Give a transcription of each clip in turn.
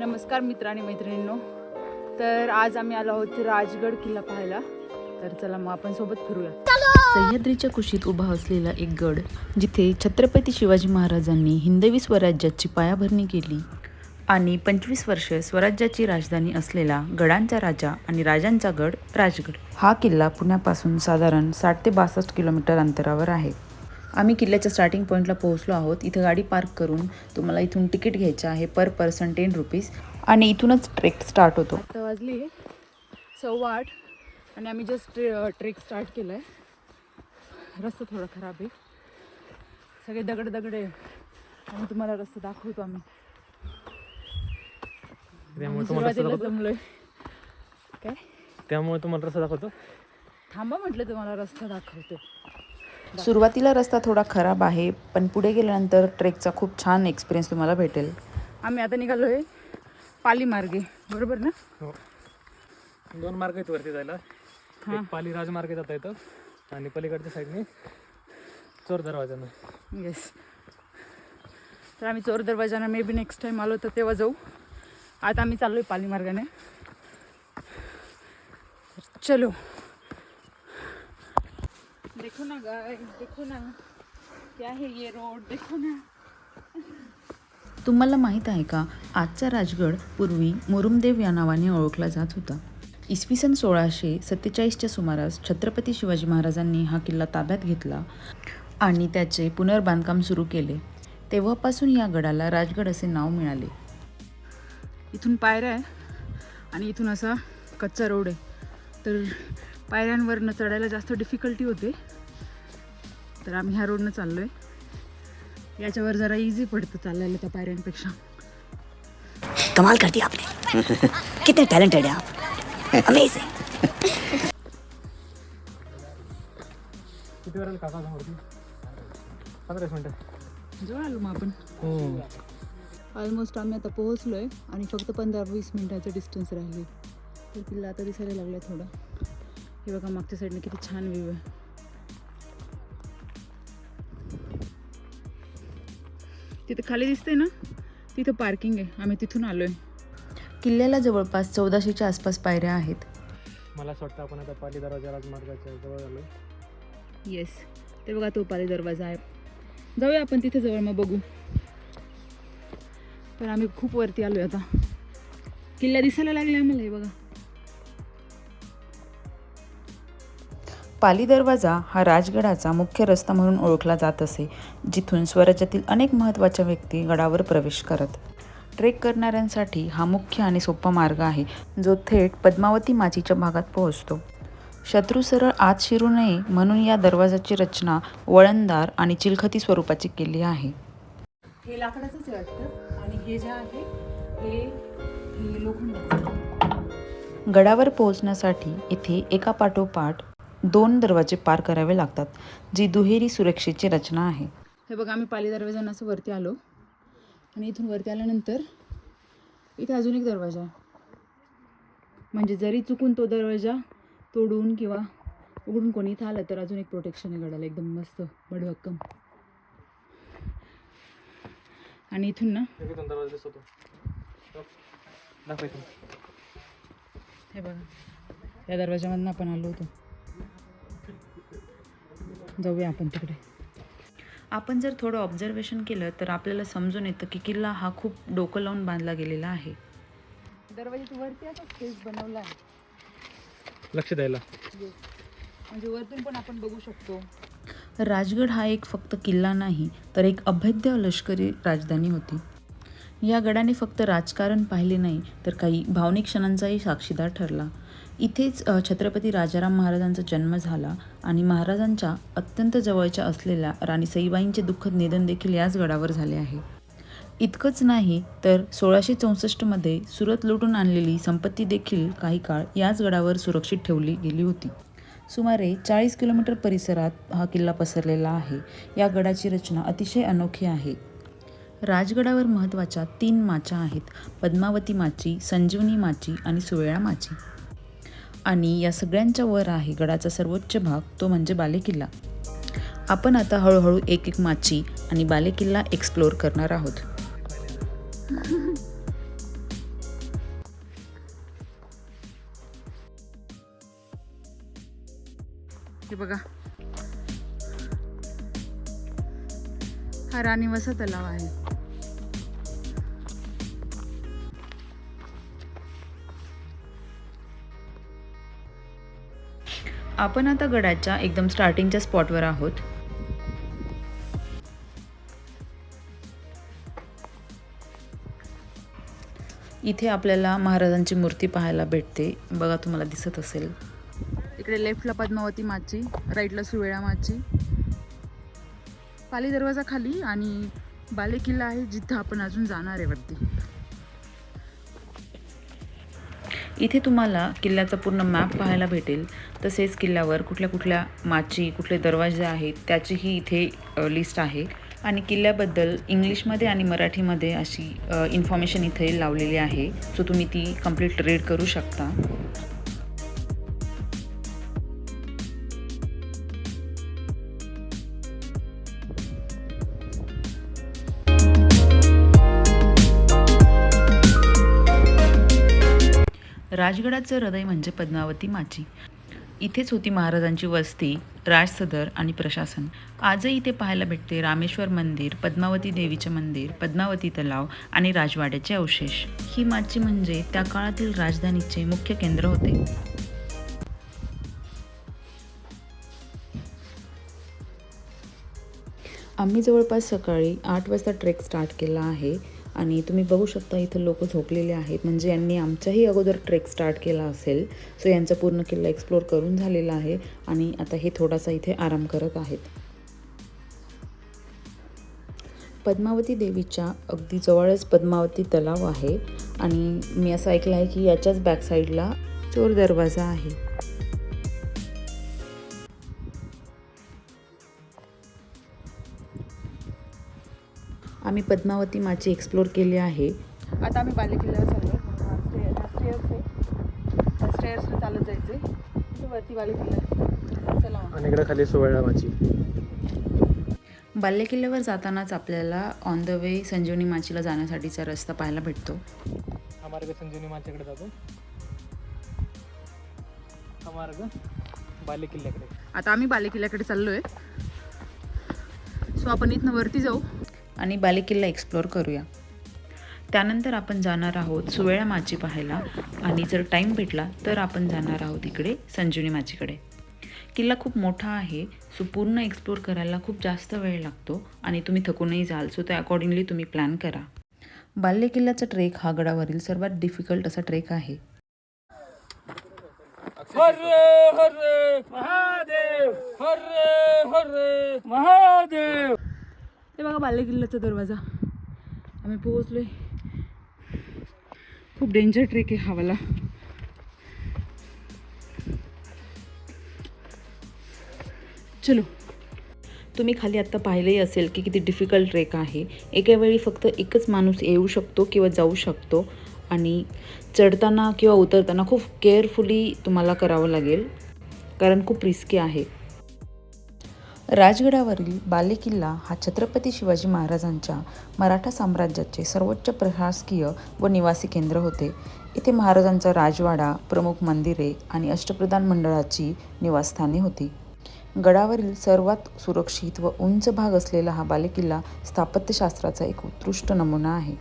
नमस्कार मित्र आणि मैत्रिणींनो. तर आज आम्ही आलो आहोत राजगड किल्ला पाहायला. तर चला मग आपण सोबत फिरूया. सह्याद्रीच्या कुशीत उभा असलेला एक गड, जिथे छत्रपती शिवाजी महाराजांनी हिंदवी स्वराज्याची पायाभरणी केली आणि 25 वर्ष स्वराज्याची राजधानी असलेला गडांचा राजा आणि राजांचा गड राजगड. हा किल्ला पुण्यापासून साधारण 60 ते 62 किलोमीटर अंतरावर आहे. आम्ही किल्ल्याच्या स्टार्टिंग पॉईंटला पोहोचलो आहोत. इथं गाडी पार्क करून तुम्हाला इथून तिकीट घ्यायचं आहे, पर पर्सन 10 रुपीज, आणि इथूनच ट्रेक स्टार्ट होतो. आता वाजली 8:15 आणि आम्ही जस्ट ट्रेक स्टार्ट केला आहे. रस्ता थोडा खराब आहे, सगळे दगड आहे आणि तुम्हाला रस्ता दाखवतो आम्ही. सुरुवातीला जमलोय काय, त्यामुळे तुम्हाला रस्ता दाखवतो. थांबा म्हटलं तुम्हाला रस्ता दाखवतो. सुरुवातीला रस्ता थोडा खराब आहे, पण पुढे गेल्यानंतर ट्रेकचा खूप छान एक्सपिरियन्स तुम्हाला भेटेल. आम्ही आता निघालो आहे पाली मार्गे, बरोबर ना? हो, 2 मार्ग आहेत वरती जायला. एक पाली राजमार्गे जाता येतं आणि पलीकडच्या साईडने चोर दरवाजानं. येस. तर आम्ही चोर दरवाजानं मे बी नेक्स्ट टाईम आलो तर तेव्हा जाऊ. आता आम्ही चाललो आहे पाली मार्गाने. चलो. देखो ना गाइस, देखो ना क्या है ये रोड, देखो ना. तुम्हाला माहीत आहे का, आजचा राजगड पूर्वी मुरुमदेव या नावाने ओळखला जात होता. इसवी सन 1647च्या सुमारास छत्रपती शिवाजी महाराजांनी हा किल्ला ताब्यात घेतला आणि त्याचे पुनर्बांधकाम सुरू केले. तेव्हापासून या गडाला राजगड असे नाव मिळाले. इथून पायऱ्या आहे आणि इथून असा कच्चा रोड आहे. तर पायऱ्यांवरनं चढायला जास्त डिफिकल्टी होते. तर आम्ही ह्या रोडनं चाललो आहे. याच्यावर जरा इझी पडतं चालायला त्या पायऱ्यांपेक्षा. कमाल कर दिया आपने. कितने टैलेंटेड हैं आप. अमेजिंग. किती वेळेला काका समोरती 15 मिनिटं जवळ आलो मग आपण. ऑलमोस्ट आम्ही आता पोहोचलो आहे आणि फक्त 15-20 मिनिटाचं डिस्टन्स राहिले. तर किल्ला आता दिसायला लागला आहे थोडा. हे बघा मागच्या साईडने किती छान व्ह्यू आहे. तिथं खाली दिसतंय ना, तिथं पार्किंग आहे. आम्ही तिथून आलो आहे. किल्ल्याला जवळपास 1400च्या आसपास पायऱ्या आहेत. मला असं वाटतं आपण आता पाली दरवाजा राजमार्गाच्या जवळ आलो. येस, ते बघा तो पाली दरवाजा आहे. जाऊया आपण तिथे जवळ, मग बघू. पण आम्ही खूप वरती आलो आहे आता. किल्ला दिसायला लागला आम्हाला. हे बघा, पाली दरवाजा हा राजगडाचा मुख्य रस्ता म्हणून ओळखला जात असे, जिथून स्वराज्यातील अनेक महत्त्वाच्या व्यक्ती गडावर प्रवेश करत. ट्रेक करणाऱ्यांसाठी हा मुख्य आणि सोपा मार्ग आहे, जो थेट पद्मावती माचीच्या भागात पोहोचतो. शत्रू सरळ आत शिरू नये म्हणून या दरवाजाची रचना वळणदार आणि चिलखती स्वरूपाची केली आहे. हे लाकडाचंच वाटतं आणि हे जे आहे हे लोखंडाचं. गडावर पोहोचण्यासाठी इथे एका पाठोपाठ 2 दरवाजे पार करावे लागतात, जी दुहेरी सुरक्षेची रचना आहे. हे बघा, आम्ही पाली दरवाजानं असं वरती आलो आणि इथून वरती आल्यानंतर इथे अजून एक दरवाजा आहे. म्हणजे जरी चुकून तो दरवाजा तोडून किंवा उघडून कोणी इथं आलं तर अजून एक प्रोटेक्शन आहे गडाला. एकदम मस्त भडभक्कम. आणि इथून ना दरवाजा दिसतो. दाखवायचं. हे बघा, या दरवाजामधनं आपण आलो होतो. जाऊया आपण तिकडे. आपण जर थोडं ऑब्झर्वेशन केलं तर आपल्याला समजून येतं की किल्ला हा खूप डोकं लावून बांधला गेलेला आहे. दरवाजाच्या वरती असा स्पेस बनवला आहे, लक्ष द्यायला. म्हणजे वरतून पण आपण बघू शकतो. राजगड हा एक फक्त किल्ला नाही, तर एक अभेद्य लष्करी राजधानी होती. या गडाने फक्त राजकारण पाहिले नाही, तर काही भावनिक क्षणांचाही साक्षीदार ठरला. इथेच छत्रपती राजाराम महाराजांचा जन्म झाला आणि महाराजांच्या अत्यंत जवळच्या असलेल्या राणी सईबाईंचे दुःखद निधन देखील याच गडावर झाले आहे. इतकंच नाही तर 1664मध्ये सुरत लुटून आणलेली संपत्ती देखील काही काळ याच गडावर सुरक्षित ठेवली गेली होती. सुमारे 40 किलोमीटर परिसरात हा किल्ला पसरलेला आहे. या गडाची रचना अतिशय अनोखी आहे. राजगडावर महत्त्वाच्या 3 माच्या आहेत: पद्मावती माची, संजीवनी माची आणि सुवेळा माची. आणि या सगळ्यांच्या वर आहे गडाचा सर्वोच्च भाग, तो म्हणजे बालेकिल्ला. आपण आता हळूहळू एक माची आणि बालेकिल्ला एक्सप्लोर करणार आहोत. हे बघा, हा राणीवसा तलाव आहे. आपण आता गडाच्या एकदम स्टार्टिंगच्या स्पॉटवर आहोत. इथे आपल्याला महाराजांची मूर्ती पाहायला भेटते. बघा, तुम्हाला दिसत असेल. इकडे लेफ्टला पद्मावती माची, राईटला सुवेळा माची, पाली दरवाजा खाली आणि बाले किल्ला आहे जिथं आपण अजून जाणार आहे वरती. इथे तुम्हाला किल्ल्याचा पूर्ण मॅप पाहायला भेटेल. तसेच किल्ल्यावर कुठल्या कुठल्या माची, कुठले दरवाजे आहेत त्याचीही इथे लिस्ट आहे. आणि किल्ल्याबद्दल इंग्लिशमध्ये आणि मराठीमध्ये अशी इन्फॉर्मेशन इथे लावलेली आहे. सो तुम्ही ती कंप्लीट रीड करू शकता. राजगडाचं हृदय म्हणजे पद्मावती माची. इथेच होती महाराजांची वस्ती, राजसदर आणि प्रशासन. आजही इथे पाहायला भेटते रामेश्वर मंदिर, पद्मावती देवीचे मंदिर, पद्मावती तलाव आणि राजवाड्याचे अवशेष. ही माची म्हणजे त्या काळातील राजधानीचे मुख्य केंद्र होते. आम्ही जवळपास सकाळी 8 वाजता ट्रेक स्टार्ट केला आहे. आणि तुम्ही बघू शकता इथं लोक झोपलेले आहेत, म्हणजे यांनी आमच्याही अगोदर ट्रेक स्टार्ट केला असेल. सो यांचा पूर्ण किल्ला एक्सप्लोर करून झालेला आहे आणि आता हे थोडासा इथे आराम करत आहेत. पद्मावती देवीच्या अगदी जवळच पद्मावती तलाव आहे आणि मी असं ऐकलं आहे की याच्याच बॅकसाईडला चोर दरवाजा आहे. आम्ही पद्मावती माची एक्सप्लोर केली आहे. आता आम्ही बाले किल्ल्यावर चाललो. स्टेअर्सला चालत जायचे. वरती बाले किल्ला. चला आणि इकडे खाली सुवेळा माची. बाले किल्ल्यावर जातानाच आपल्याला ऑन द वे संजीवनी माचीला जाण्यासाठीचा रस्ता पाहायला भेटतो. हा मार्ग संजीवनी माचीकडे जातो. हा मार्ग बाले किल्ल्याकडे. आता आम्ही बाले किल्ल्याकडे चाललोय. सो आपण इथनं वरती जाऊ आणि बाले किल्ला एक्सप्लोर करूया. त्यानंतर आपण जाणार आहोत सुवेळा माची पाहायला आणि जर टाईम भेटला तर आपण जाणार आहोत इकडे संजीवनी माचीकडे. किल्ला खूप मोठा आहे, सो पूर्ण एक्सप्लोर करायला खूप जास्त वेळ लागतो आणि तुम्ही थकूनही जाल. सो त्या अकॉर्डिंगली तुम्ही प्लॅन करा. बाले किल्ल्याचा ट्रेक हा गडावरील सर्वात डिफिकल्ट असा ट्रेक आहे. हर हर महादेव, हर हर महादेव. ते बघा बाले किल्ल्याचा दरवाजा. आम्ही पोहोचलोय. खूप डेंजर ट्रेक आहे हा वाला. चलो. तुम्ही खाली आत्ता पाहिलंही असेल की किती डिफिकल्ट ट्रेक आहे. एका वेळी फक्त एकच माणूस येऊ शकतो किंवा जाऊ शकतो आणि चढताना किंवा उतरताना खूप केअरफुली तुम्हाला करावं लागेल, कारण खूप रिस्की आहे. राजगडावरील बाले किल्ला हा छत्रपती शिवाजी महाराजांच्या मराठा साम्राज्याचे सर्वोच्च प्रशासकीय व निवासी केंद्र होते. इथे महाराजांचा राजवाडा, प्रमुख मंदिरे आणि अष्टप्रधान मंडळाची निवासस्थाने होती. गडावरील सर्वात सुरक्षित व उंच भाग असलेला हा बालेकिल्ला स्थापत्यशास्त्राचा एक उत्कृष्ट नमुना आहे.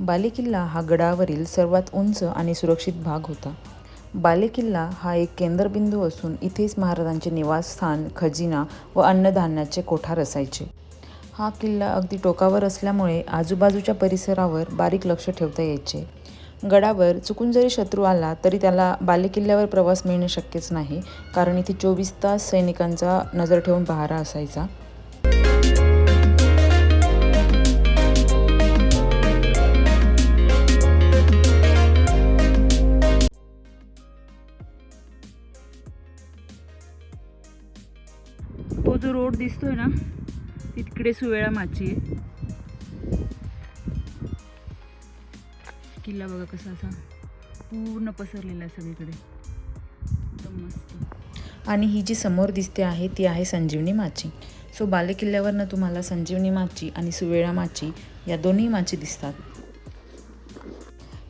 बालेकिल्ला हा गडावरील सर्वात उंच आणि सुरक्षित भाग होता. बालेकिल्ला हा एक केंद्रबिंदू असून इथेच महाराजांचे निवासस्थान, खजिना व अन्नधान्याचे कोठार असायचे. हा किल्ला अगदी टोकावर असल्यामुळे आजूबाजूच्या परिसरावर बारीक लक्ष ठेवता यायचे. गडावर चुकून जरी शत्रू आला तरी त्याला बालेकिल्ल्यावर प्रवास मिळणे शक्यच नाही, कारण इथे 24 तास सैनिकांचा नजर ठेवून पहारा असायचा. तो जो रोड दिसतोय ना तिकडे सुवेळा माची आहे. किल्ला बघा कसा असा पूर्ण पसरलेला आहे सगळीकडे, एकदम मस्त. आणि ही जी समोर दिसते आहे ती आहे संजीवनी माची. सो बालेकिल्ल्यावरनं तुम्हाला संजीवनी माची आणि सुवेळा माची या दोन्ही माची दिसतात.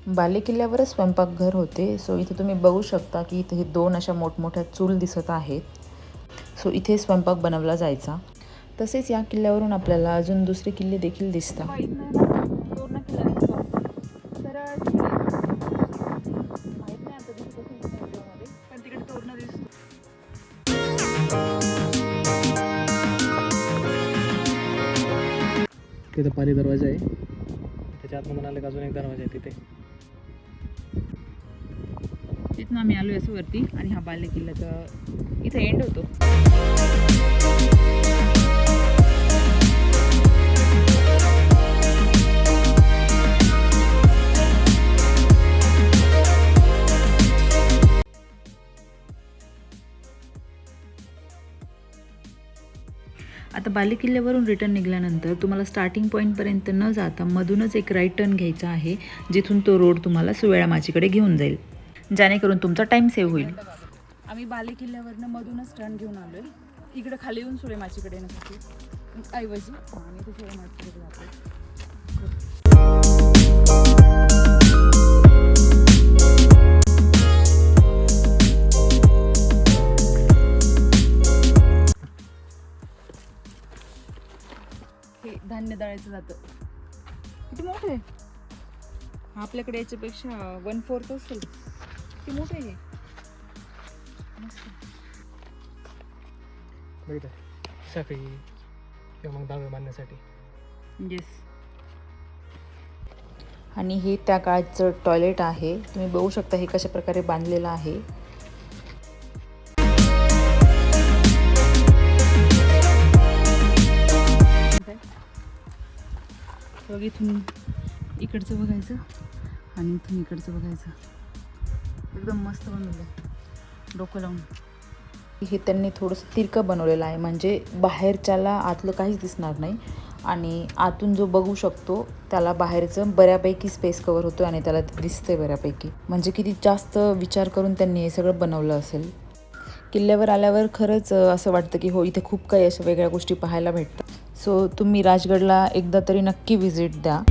बालेकिल्ल्यावरच स्वयंपाकघर होते. सो इथे तुम्ही बघू शकता की इथे 2 अशा मोठमोठ्या चूल दिसत आहेत. सो इथे स्वयंपाक बनवला जायचा. तसेच या किल्ल्यावरून आपल्याला अजून दुसरे किल्ले देखील दिसतात. तोरणा किल्ला दिसतो सरळ तिकडे. माहित नाही आता दिसतो की नाही त्यामध्ये, पण तिकडे तोरणा दिसतो. तिथे पाली दरवाजा आहे, त्याच्या आतमधून आले अजून एक दरवाजा आहे तिथे. तिथून आम्ही आलो असं वरती आणि हा बाले किल्ल्याचा इथे एंड होतो. आता बालेकिल्ल्यावरून रिटर्न निघाल्यानंतर तुम्हाला स्टार्टिंग पॉईंटपर्यंत न जाता मधूनच एक राईट टर्न घ्यायचा आहे, जिथून तो रोड तुम्हाला सुवेळा माचीकडे घेऊन जाईल, जेणेकरून तुमचा टाईम सेव्ह होईल. आम्ही बाले किल्ल्यावरनं मधूनच टर्न घेऊन आलोय. इकडे खाली येऊन सुळे माचीकडे येण्यासाठी ऐवजी आम्ही ते सुळे माचीकडे जातो. हे धान्य दळायचं जातं. किती मोठं आहे. आपल्याकडे याच्यापेक्षा 1/4 असेल. किती मोठं आहे हे. बघितलं साखळी किंवा मग दहावे बांधण्यासाठी. येस. आणि हे त्या काळचं टॉयलेट आहे. तुम्ही बघू शकता हे कशा प्रकारे बांधलेलं आहे. बघ इथून इकडचं बघायचं आणि इथून इकडचं बघायचं. एकदम मस्त बनवलं डोकं लावून. हे त्यांनी थोडंसं तिरकं बनवलेलं आहे, म्हणजे बाहेरच्याला आतलं काहीच दिसणार नाही आणि आतून जो बघू शकतो त्याला बाहेरचं बऱ्यापैकी स्पेस कवर होतो आणि त्याला दिसतंय बऱ्यापैकी. म्हणजे किती जास्त विचार करून त्यांनी हे सगळं बनवलं असेल. किल्ल्यावर आल्यावर खरंच असं वाटतं की हो इथे खूप काही अशा वेगळ्या गोष्टी पाहायला भेटतात. सो तुम्ही राजगडला एकदा तरी नक्की व्हिजिट द्या.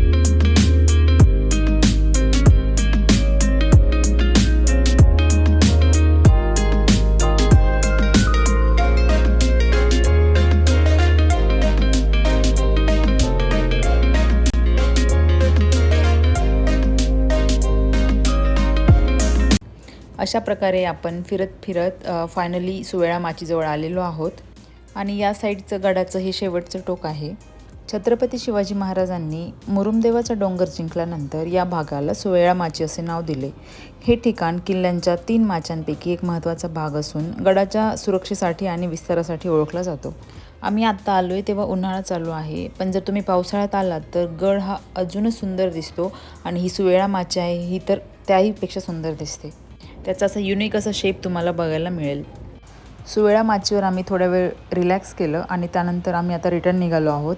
अशा प्रकारे आपण फिरत फिरत फायनली सुवेळा माचीजवळ आलेलो आहोत. आणि या साईडचं गडाचं हे शेवटचं टोक आहे. छत्रपती शिवाजी महाराजांनी मुरुमदेवाचा डोंगर जिंकल्यानंतर या भागाला सुवेळा माची असे नाव दिले. हे ठिकाण किल्ल्यांच्या 3 माच्यांपैकी एक महत्त्वाचा भाग असून गडाच्या सुरक्षेसाठी आणि विस्तारासाठी ओळखला जातो. आम्ही आत्ता आलो आहे तेव्हा उन्हाळा चालू आहे, पण जर तुम्ही पावसाळ्यात आलात तर गड हा अजूनच सुंदर दिसतो आणि ही सुवेळा माची आहे ही तर त्याहीपेक्षा सुंदर दिसते. त्याचा असा युनिक असा शेप तुम्हाला बघायला मिळेल. सुवेळा माचीवर आम्ही थोडा वेळ रिलॅक्स केलं आणि त्यानंतर आम्ही आता रिटर्न निघालो आहोत.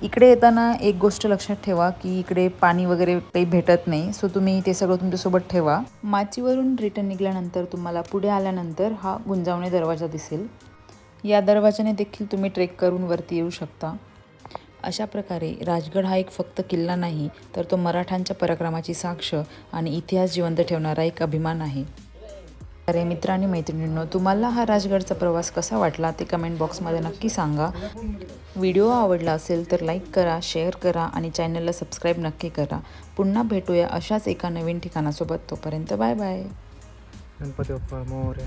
इकडे येताना एक गोष्ट लक्षात ठेवा की इकडे पाणी वगैरे काही भेटत नाही. सो तुम्ही ते सगळं तुमच्यासोबत ठेवा. माचीवरून रिटर्न निघाल्यानंतर तुम्हाला पुढे आल्यानंतर हा गुंजावणे दरवाजा दिसेल. या दरवाजाने देखील तुम्ही ट्रेक करून वरती येऊ शकता. अशा प्रकारे राजगड हा एक फक्त किल्ला नाही तर तो मराठ्यांच्या पराक्रमाची साक्ष आणि इतिहास जिवंत ठेवणारा एक अभिमान आहे. अरे मित्र आणि मैत्रिणींनो, तुम्हाला हा राजगडचा प्रवास कसा वाटला ते कमेंट बॉक्समध्ये नक्की सांगा. व्हिडिओ आवडला असेल तर लाईक करा, शेअर करा आणि चॅनलला सबस्क्राईब नक्की करा. पुन्हा भेटूया अशाच एका नवीन ठिकाणासोबत. तोपर्यंत बाय बाय. गणपती बाप्पा मोरया.